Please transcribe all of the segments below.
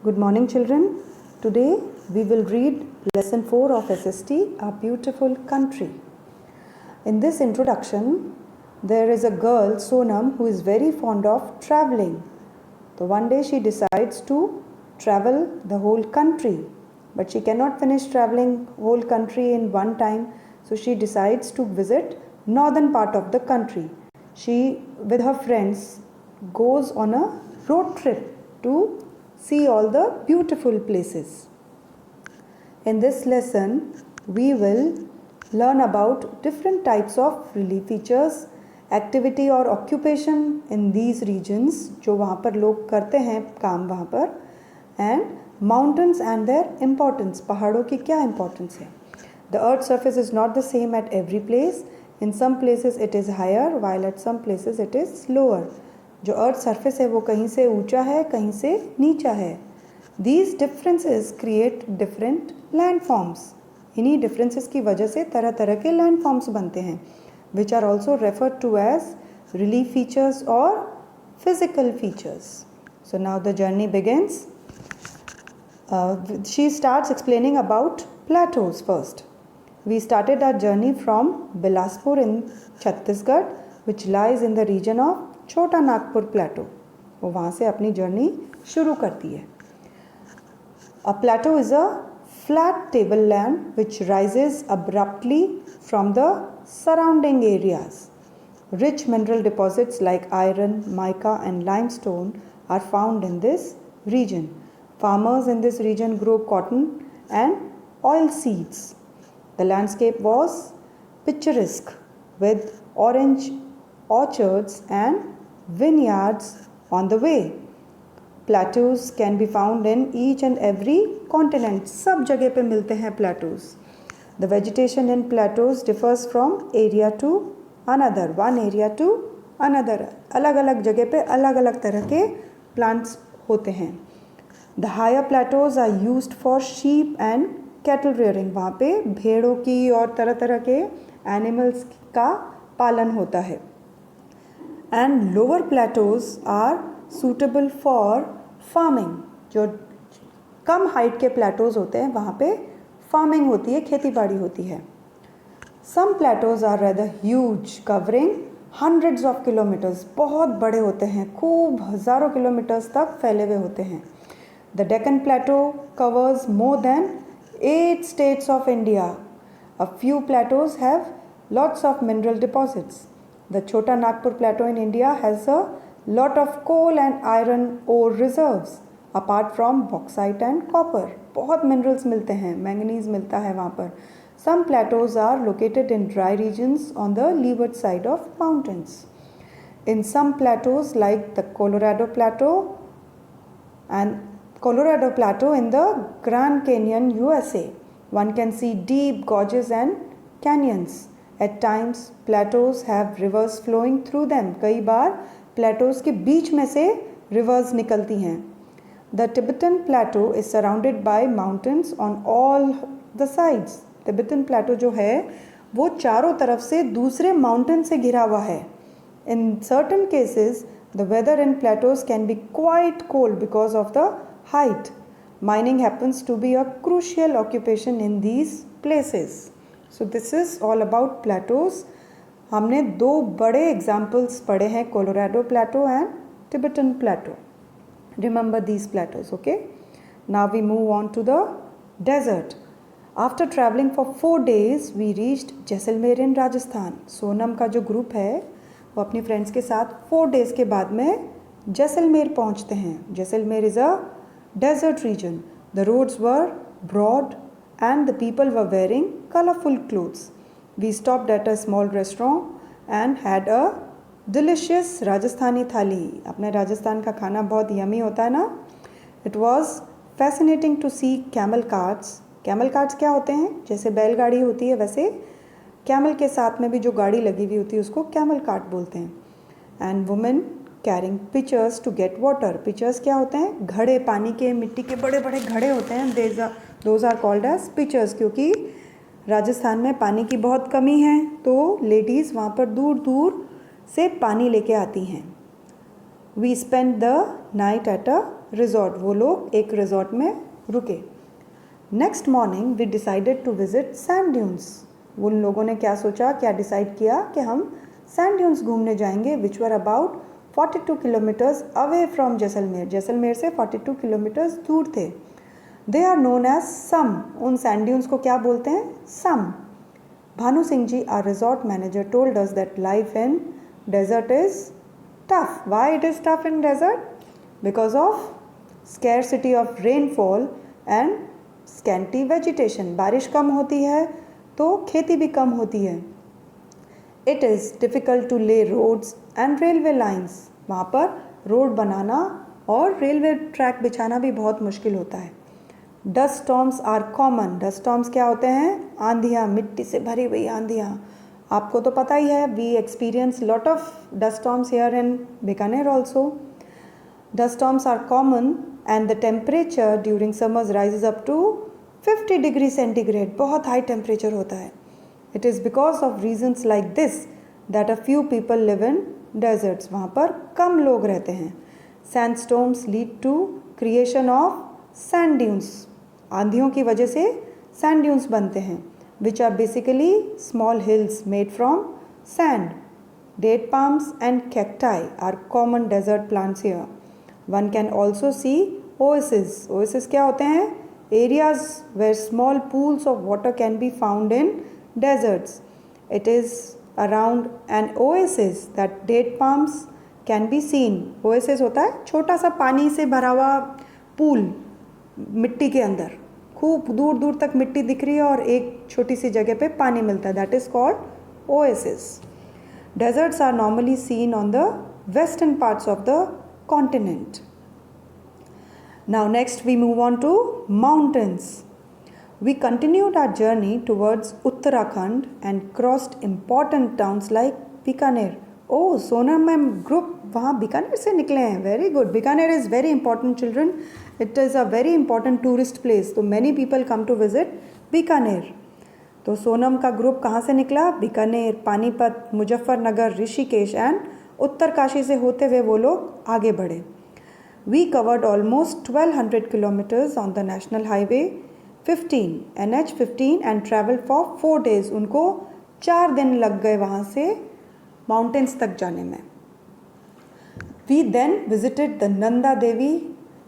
Good morning, children. Today we will read lesson 4 of S.St, Our Beautiful Country. In this introduction, there is a girl, Sonam, who is very fond of traveling. So one day she decides to travel the whole country, but she cannot finish traveling whole country in one time. So she decides to visit northern part of the country. She, with her friends, goes on a road trip to see all the beautiful places. In this lesson, we will learn about different types of relief features, activity और occupation in these regions जो वहाँ पर लोग करते हैं काम वहाँ पर, and mountains and their importance, पहाड़ों की क्या importance है. The earth surface is not the same at every place. In some places it is higher, while at some places it is lower. जो अर्थ सरफेस है वो कहीं से ऊंचा है, कहीं से नीचा है. These differences create different landforms. इन्हीं differences की वजह से तरह तरह के landforms बनते हैं, which are also referred to as relief features or physical features. So now the journey begins. She starts explaining about plateaus first. We started our journey from Bilaspur in Chhattisgarh, which lies in the region of छोटा नागपुर प्लेटो. वो वहाँ से अपनी journey शुरू करती है. A plateau is a flat tableland which rises abruptly from the surrounding areas. Rich mineral deposits like iron, mica and limestone are found in this region. Farmers in this region grow cotton and oil seeds. The landscape was picturesque with orange orchards and vineyards on the way. Plateaus can be found in each and every continent. सब जगह पे मिलते हैं plateaus. The vegetation in plateaus differs from area to another, one area to another. अलग अलग जगह पे अलग अलग तरह के plants होते हैं. The higher plateaus are used for sheep and cattle rearing. वहाँ पे भेड़ों की और तरह तरह के animals का पालन होता है. And lower plateaus are suitable for farming. जो कम हाइट के plateaus होते हैं वहाँ पे farming होती है, खेती बाड़ी होती है. Some plateaus are rather huge, covering hundreds of kilometers. बहुत बड़े होते हैं, खूब हज़ारों किलोमीटर्स तक फैले हुए होते हैं. The Deccan Plateau covers more than 8 states of India. A few plateaus have lots of mineral deposits. The Chota Nagpur Plateau in India has a lot of coal and iron ore reserves, apart from bauxite and copper. बहुत minerals मिलते हैं, manganese मिलता है वहाँ पर. Some plateaus are located in dry regions on the leeward side of mountains. In some plateaus like the Colorado Plateau in the Grand Canyon, USA, one can see deep gorges and canyons. At times, plateaus have rivers flowing through them. कई बार plateaus के बीच में से rivers निकलती हैं. The Tibetan Plateau is surrounded by mountains on all the sides. Tibetan Plateau जो है वो चारों तरफ से दूसरे mountain से घिरा हुआ है. In certain cases, the weather in plateaus can be quite cold because of the height. Mining happens to be a crucial occupation in these places. So this is all about plateaus. हमने दो बड़े examples पढ़े हैं, Colorado Plateau and Tibetan Plateau. Remember these plateaus, okay? Now we move on to the desert. After traveling for 4 days, we reached Jaisalmer in Rajasthan. Sonam का जो group है वो अपनी friends के साथ 4 days के बाद में जैसलमेर पहुंचते हैं. Jaisalmer is a desert region. The roads were broad and the people were wearing colorful clothes. We stopped at a small restaurant and had a delicious Rajasthani thali. अपने राजस्थान का खाना बहुत yummy होता है ना. It was fascinating to see camel carts. Camel carts क्या होते हैं? जैसे बैलगाड़ी होती है वैसे camel के साथ में भी जो गाड़ी लगी हुई होती है उसको camel cart बोलते हैं. And women carrying pitchers to get water. Pitchers क्या होते हैं? घड़े, पानी के, मिट्टी के बड़े बड़े घड़े होते हैं. Those are called as pitchers. क्योंकि राजस्थान में पानी की बहुत कमी है तो लेडीज़ वहाँ पर दूर दूर से पानी लेके आती हैं. We spent the night at a resort. वो लोग एक resort में रुके. Next morning we decided to visit sand dunes. उन लोगों ने क्या सोचा, क्या डिसाइड किया कि हम sand dunes घूमने जाएंगे, which were about 42 kilometers away from Jaisalmer. Jaisalmer से 42 kilometers दूर थे. They are known as some. उन sand dunes को क्या बोलते हैं? Some. Bhanu Singh ji, our resort manager, told us that life in desert is tough. Why it is tough in desert? Because of scarcity of rainfall and scanty vegetation. बारिश कम होती है तो खेती भी कम होती है. It is difficult to lay roads and railway lines. वहाँ पर रोड बनाना और रेलवे ट्रैक बिछाना भी बहुत मुश्किल होता है. Dust storms are common. Dust storms क्या होते हैं? आंधियाँ, मिट्टी से भरी हुई आंधियाँ. आपको तो पता ही है, we experience lot of dust storms here in Bikaner also. Dust storms are common and the temperature during summers rises up to 50 degree centigrade. बहुत high temperature होता है. It is because of reasons like this that a few people live in deserts. वहाँ पर कम लोग रहते हैं. Sandstorms lead to creation of sand dunes. आंधियों की वजह से sand dunes बनते हैं, which are basically small hills made from sand. Date palms and cacti are common desert plants here. One can also see oases. Oases क्या होते हैं? Areas where small pools of water can be found in deserts. It is around an oasis that date palms can be seen. Oasis होता है छोटा सा पानी से भरा हुआ पूल, मिट्टी के अंदर खूब दूर दूर तक मिट्टी दिख रही है और एक छोटी सी जगह पे पानी मिलता है. That is called oasis. Deserts are normally seen on the western parts of the continent. Now next we move on to mountains. We continued our journey towards Uttarakhand and crossed important towns like Bikaner. Oh, Sonam ma'am group वहाँ बीकानेर से निकले हैं. Very good. Bikaner is very important children. It is a very important tourist place. तो many people come to visit Bikaner. तो सोनम का group कहाँ से निकला? बीकानेर, पानीपत, मुजफ्फरनगर, ऋषिकेश एंड उत्तरकाशी से होते हुए वो लोग आगे बढ़े. We covered almost 1200 kilometres on the national highway 15 NH15 and travel for 4 days. उनको 4 दिन लग गए वहाँ से माउंटेन्स तक जाने में. We then visited the Nanda Devi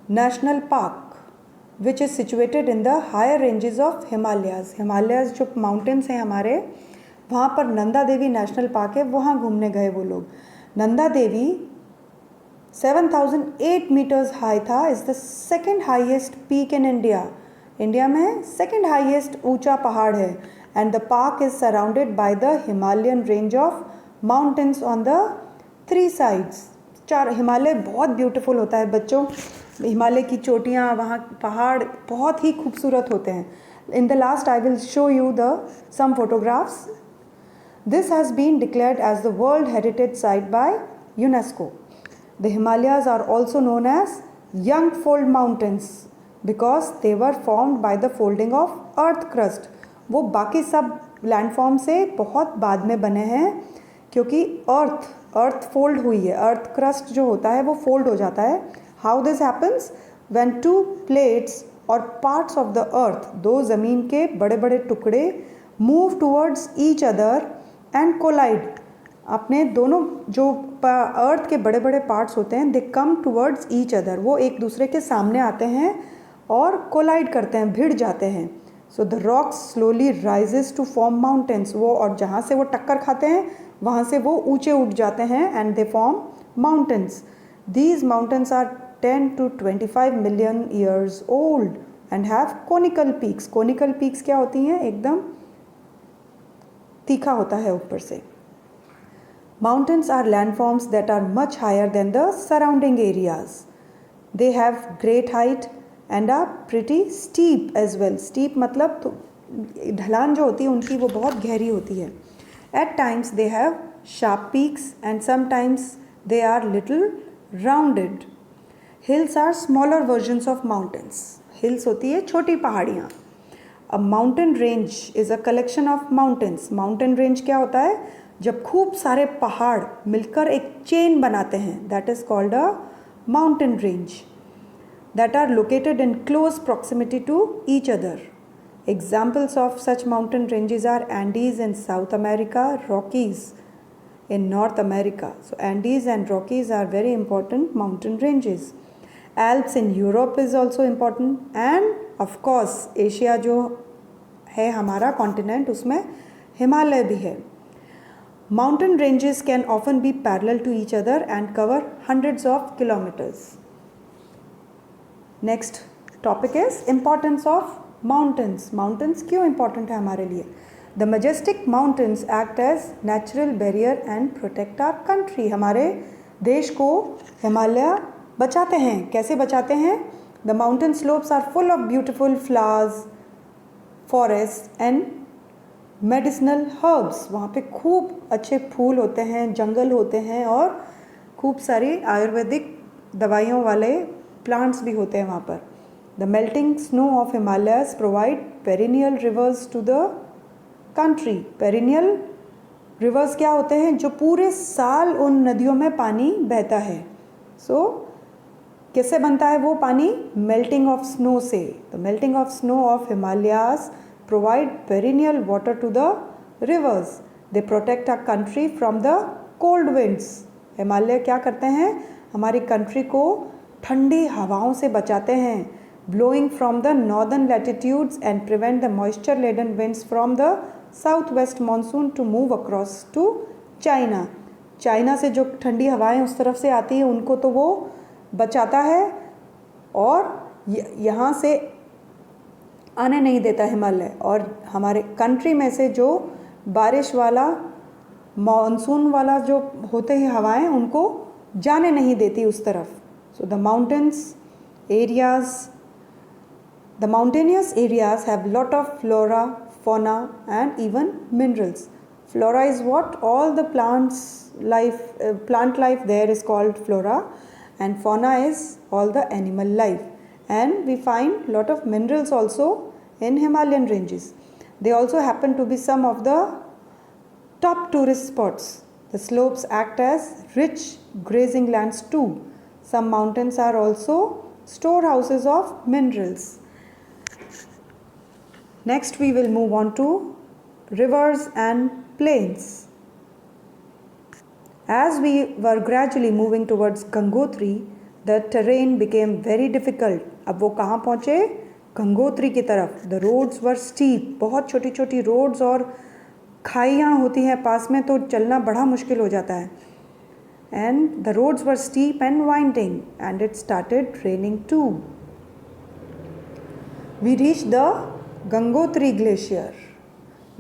National Park, which is situated in the higher ranges of Himalayas. Himalayas जो mountains हैं हमारे, वहाँ पर नंदा देवी नेशनल पार्क है, वहाँ घूमने गए वो लोग. नंदा देवी 7008 meters हाई था. Is the second highest peak in India. India में सेकेंड हाईएस्ट ऊंचा पहाड़ है. And the park is surrounded by the Himalayan range of mountains on the 3 sides. 4 Himalaya बहुत ब्यूटीफुल होता है बच्चों. हिमालय की चोटियाँ, वहाँ पहाड़ बहुत ही खूबसूरत होते हैं. In the last I will show you the some photographs. This has been declared as the world heritage site by UNESCO. The Himalayas are also known as young fold mountains because they were formed by the folding of earth crust. वो बाकी सब landform से बहुत बाद में बने हैं क्योंकि अर्थ फोल्ड हुई है. अर्थ क्रस्ट जो होता है वो फोल्ड हो जाता है. How this happens? When 2 plates और पार्ट्स ऑफ द अर्थ, 2 ज़मीन के बड़े बड़े टुकड़े move towards each other and collide. अपने दोनों जो अर्थ के बड़े बड़े पार्ट्स होते हैं, दे कम टूवर्ड्स ईच अदर. वो एक दूसरे के सामने आते हैं और कोलाइड करते हैं, भिड़ जाते हैं. So the rocks slowly rises to form mountains. वो और जहाँ से वो टक्कर खाते हैं वहाँ से वो ऊंचे उठ जाते हैं and they form mountains. These mountains are 10 to 25 million years old and have conical peaks. Conical peaks क्या होती हैं? एकदम तीखा होता है ऊपर से. Mountains are landforms that are much higher than the surrounding areas. They have great height and are pretty steep as well. Steep मतलब तो ढलान जो होती है उनकी वो बहुत गहरी होती है. At times they have sharp peaks and sometimes they are little rounded. Hills are smaller versions of mountains. Hills होती है छोटी पहाड़ियाँ. A mountain range is a collection of mountains. Mountain range क्या होता है? जब खूब सारे पहाड़ मिलकर एक चेन बनाते हैं, that is called a mountain range. that are located in close proximity to each other. Examples of such mountain ranges are Andes in South America, Rockies in North America. So Andes and Rockies are very important mountain ranges. Alps in Europe is also important, and of course Asia जो है हमारा continent उसमें हिमालय भी है. Mountain ranges can often be parallel to each other and cover hundreds of kilometers. Next topic is importance of mountains. Mountains क्यों important है हमारे लिए? The majestic mountains act as natural barrier and protect our country. हमारे देश को हिमालय बचाते हैं. कैसे बचाते हैं? The mountain slopes are full of beautiful flowers, forests and medicinal herbs. वहाँ पे खूब अच्छे फूल होते हैं, जंगल होते हैं और खूब सारी आयुर्वेदिक दवाइयों वाले प्लांट्स भी होते हैं वहाँ पर. The melting snow of Himalayas provide perennial rivers to the country. Perennial rivers क्या होते हैं? जो पूरे साल उन नदियों में पानी बहता है. सो कैसे बनता है वो पानी? मेल्टिंग ऑफ स्नो से. The melting of snow of Himalayas provide perennial water to the rivers. They protect our country from the cold winds. Himalaya क्या करते हैं? हमारी कंट्री को ठंडी हवाओं से बचाते हैं. Blowing from the northern latitudes and prevent the moisture laden winds from the southwest monsoon to move across to China. China से जो ठंडी हवाएं उस तरफ से आती हैं उनको तो वो बचाता है और यहाँ से आने नहीं देता हिमालय. और हमारे कंट्री में से जो बारिश वाला मानसून वाला जो होते हैं हवाएं उनको जाने नहीं देती उस तरफ. So the mountainous areas have lot of flora, fauna and even minerals. Flora is what? All the plant life there is called flora, and fauna is all the animal life. And we find lot of minerals also in Himalayan ranges. They also happen to be some of the top tourist spots. The slopes act as rich grazing lands too. Some mountains are also storehouses of minerals. Next we will move on to rivers and plains. As we were gradually moving towards Gangotri, the terrain became very difficult. अब वो कहाँ पहुँचे? गंगोत्री की तरफ. The roads were steep. बहुत छोटी छोटी roads और खाइयाँ होती हैं पास में, तो चलना बड़ा मुश्किल हो जाता है. And the roads were steep and winding and it started raining too. We reach the Gangotri glacier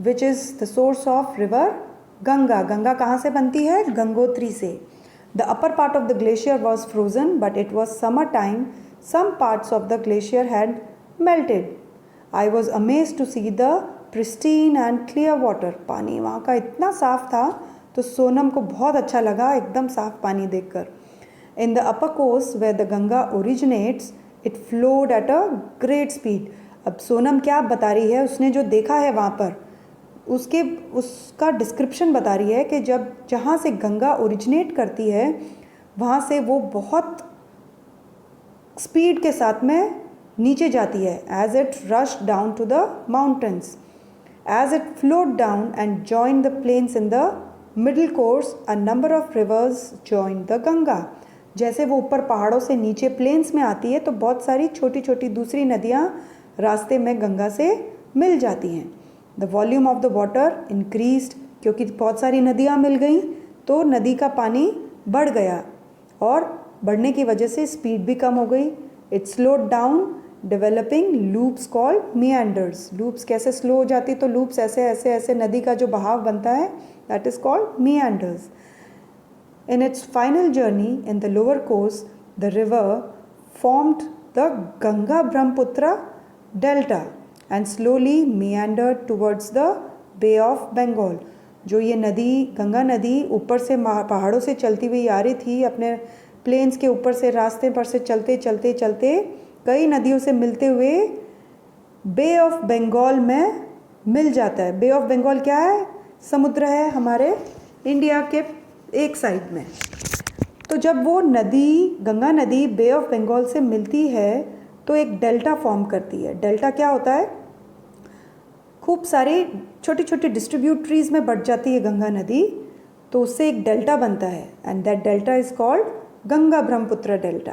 which is the source of river Ganga. Ganga कहाँ से बनती है? गंगोत्री से. The upper part of the glacier was frozen, but it was summer time. Some parts of the glacier had melted. I was amazed to see the pristine and clear water. पानी वहाँ का इतना साफ था तो सोनम को बहुत अच्छा लगा एकदम साफ पानी देखकर. In the upper course where the Ganga originates, it flowed at a great speed. अब सोनम क्या बता रही है? उसने जो देखा है वहाँ पर उसका डिस्क्रिप्शन बता रही है कि जहाँ से गंगा ओरिजिनेट करती है वहाँ से वो बहुत स्पीड के साथ में नीचे जाती है. As it rush down to the mountains, as it flowed down and join the plains in the middle course, a number of rivers join the Ganga. जैसे वो ऊपर पहाड़ों से नीचे प्लेन्स में आती है तो बहुत सारी छोटी छोटी दूसरी नदियाँ रास्ते में गंगा से मिल जाती हैं. The volume of the water increased. क्योंकि बहुत सारी नदियाँ मिल गई तो नदी का पानी बढ़ गया और बढ़ने की वजह से स्पीड भी कम हो गई. It slowed down developing loops called मियांडर्स. Loops कैसे स्लो हो जाती? तो लूप्स ऐसे ऐसे ऐसे नदी का जो बहाव बनता है that is called मियांडर्स. In its final journey in the lower course the river formed the Ganga Brahmaputra delta and slowly meandered towards the Bay of Bengal. जो ये नदी गंगा नदी ऊपर से पहाड़ों से चलती हुई आ रही थी, अपने प्लेन्स के ऊपर से रास्ते पर से चलते चलते चलते कई नदियों से मिलते हुए बे ऑफ बंगाल में मिल जाता है. बे ऑफ बंगाल क्या है? समुद्र है हमारे इंडिया के एक साइड में. तो जब वो नदी, गंगा नदी बे ऑफ बंगाल से मिलती है तो एक डेल्टा फॉर्म करती है। डेल्टा क्या होता है? खूब सारी छोटी छोटी डिस्ट्रीब्यूटरीज में बढ़ जाती है गंगा नदी, तो उससे एक डेल्टा बनता है, and that delta is called Ganga Brahmaputra delta.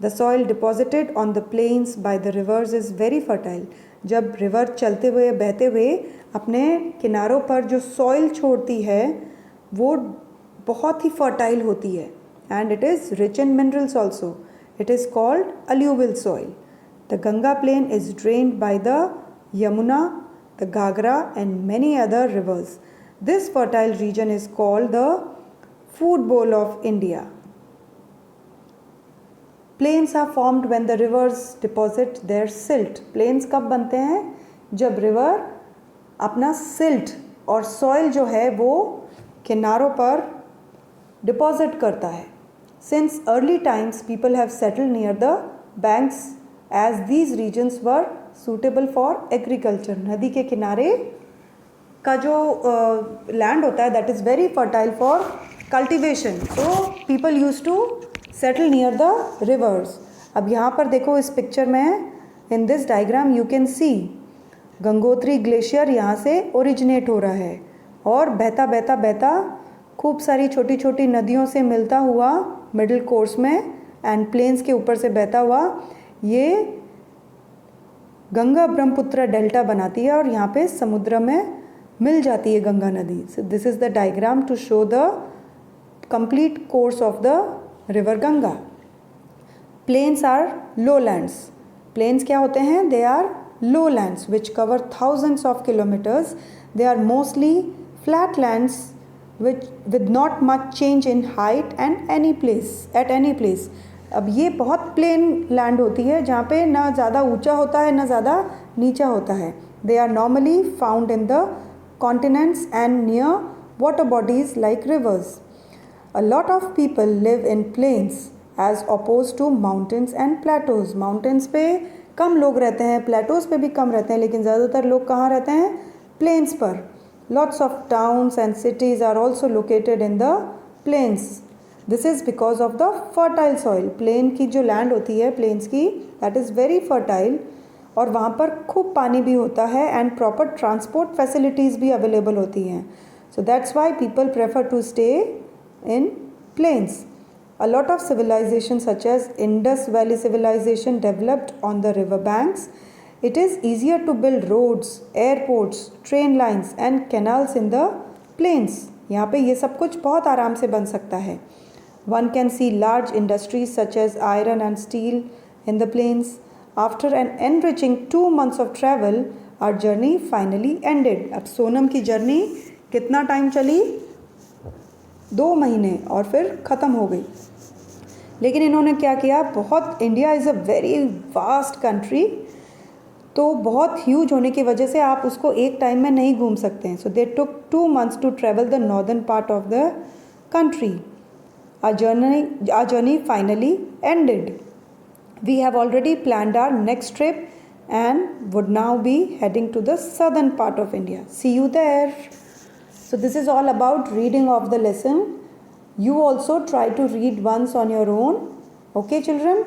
The soil deposited on the plains by the rivers is very fertile. जब रिवर चलते हुए, बहते हुए अपने किनारों पर जो सॉइल छोड़ती है वो बहुत ही फर्टाइल होती है, and it is rich in minerals also. It is called alluvial soil. The Ganga plain is drained by the Yamuna, the Ghagra and many other rivers. This fertile region is called the food bowl of India. Plains are formed when the rivers deposit their silt. Plains कब बनते हैं? जब river अपना silt और soil जो है वो किनारों पर डिपॉजिट करता है। Since early times, people have settled near the banks as these regions were suitable for agriculture. नदी के किनारे का जो लैंड होता है that is very fertile for cultivation. So people used to settle near the rivers. अब यहाँ पर देखो इस पिक्चर में, in this diagram you can see Gangotri glacier यहाँ से ओरिजिनेट हो रहा है और बहता बहता बहता खूब सारी छोटी छोटी नदियों से मिलता हुआ मिडिल कोर्स में एंड प्लेन्स के ऊपर से बहता हुआ ये गंगा ब्रह्मपुत्र डेल्टा बनाती है और यहाँ पे समुद्र में मिल जाती है गंगा नदी। So this is the diagram to show the complete course of the river Ganga. Plains are lowlands. Plains क्या होते हैं? They are lowlands which cover thousands of kilometers. They are mostly flat lands with not much change in height and at any place. अब ये बहुत plane land होती है जहाँ पे ना ज़्यादा ऊंचा होता है ना ज़्यादा नीचा होता है। They are normally found in the continents and near water bodies like rivers. A lot of people live in plains as opposed to mountains and plateaus. Mountains पे कम लोग रहते हैं, प्लेटोज पे भी कम रहते हैं, लेकिन ज़्यादातर लोग कहाँ रहते हैं? प्लेन्स पर। Lots of towns and cities are also located in the plains. This is because of the fertile soil. Plain की जो लैंड होती है प्लेन्स की, that is very fertile, और वहाँ पर खूब पानी भी होता है एंड प्रॉपर ट्रांसपोर्ट फैसिलिटीज़ भी अवेलेबल होती हैं. So that's why people prefer to stay in plains. A lot of civilizations such as Indus Valley civilization developed on the river banks. It is easier to build roads, airports, train lines and canals in the plains. यहाँ पे ये सब कुछ बहुत आराम से बन सकता है. One can see large industries such as iron and steel in the plains. After an enriching 2 months of travel, our journey finally ended. अब सोनम की जर्नी कितना टाइम चली? 2 महीने और फिर ख़त्म हो गई. लेकिन इन्होंने क्या किया? बहुत, India is a very vast country, तो बहुत ह्यूज होने की वजह से आप उसको एक टाइम में नहीं घूम सकते हैं. So they took 2 months to travel the northern part of the country. Our journey finally ended. We have already planned our next trip and would now be heading to the southern part of India. See you there. So this is all about reading of the lesson. You also try to read once on your own. Okay, children?